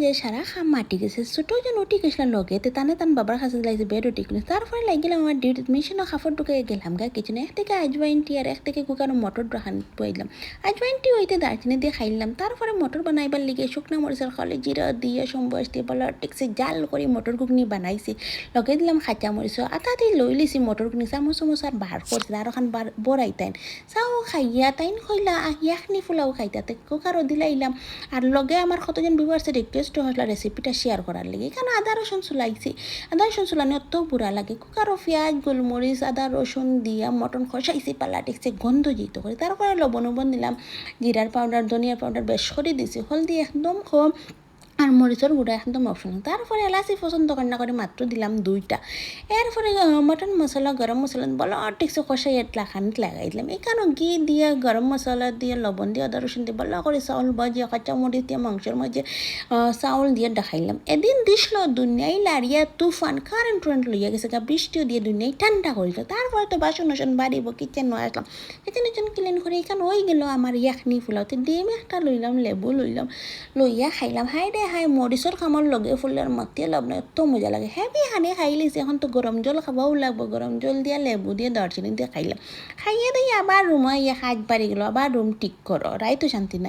যে সারা খাম মাটি গেছে ছোটো যেন উঠি গেছিলাম লগে তে টানে টান বাবার কাছে লাগছে বেড উঠি কিনে তারপরে লাগিলাম আমার ডিউটিতে মেশিনও কাপড় ঢুকে গেলাম গা কিচেনে এক থেকে আজওয়াইনটি আর এক থেকে কুকারও মটর রাখান বইলাম আজওয়াইনটি হইতে দারচিনি দিয়ে খাইলাম তারপরে মটর বানাইবার লিগে শুকনা মরিচের খলে জিরা দিয়ে সম্বস দিয়ে বলার টেকসে জাল করে মটর ঘুগনি বানাইছি লগে দিলাম খাঁচা মরিচ আটা দিয়ে লই লিছি মটর ঘুগনি চামচ আর বার করছে আর ওখান বড়াইতাইন চাও খাইয়া তাইন খইলা ইয়াখনি ফুলাও খাইতাতে কুকারও দিলাইলাম আর লগে আমার কতজন ভিউয়ার্সের রিকোয়েস্ট হসলা রেসিপিটা শেয়ার করার লাগে কারণ আদা রসুন চুলাইছি আদা রসুন চুলানি অত বুড়া লাগে কুকারও পেঁয়াজ গোলমরিচ আদা রসুন দিয়া মটন খসাইছি পালা টেকছে গন্ধ যেত করে তারপরে লবণ দিলাম জিরার পাউডার ধনিয়া পাউডার বেশ করে দিছি হলদি একদম কম আর মরিচের গুঁড়া একদম অপশনাল তারপরে এলাচি পছন্দ না করে মাত্র দিলাম 2টা এরপরে মটন মশলা গরম মশলা বলো ঠিকছে কষাই খানিত লাগাই দিলাম এখানে ঘি দিয়ে গরম মশলা দিয়ে লবণ দিয়ে আদা রসুন দিয়ে বলো করে চাউল বাজিয়ে কাঁচা মরিচ দিয়ে মাংসের মাঝে চাউল দিয়ে দেখাইলাম এদিন দিসলো দুনিয়ায় লাড়িয়া তুফান কারেন্ট লইয়া গেছে গা বৃষ্টিও দিয়ে দুনিয়ায় ঠান্ডা করিল তারপরে তো বাসন বাড়িব কিচেন নয় আসলাম কিচেন ক্লিন করে এখানে হয়ে গেল আমার ইয়াখনি ফুলাওতে ডিম একটা লইলাম লেবু লইয়া খাইলাম হাই রে হাই মরিচর খামর লগে ফুলের মাতিয়ে লাভ না এত মজা লাগে হেভি হানি খাইলিছি এখন তো গরম জল খাবাও লাগবো গরম জল দিয়ে লেবু দিয়ে দারচিনি দিয়ে খাইলাম খাইয়ে দিয়ে আবার রুমাইয়া হাত বাড়ি গেল আবার রুম ঠিক করো রাই তো শান্তি নাই।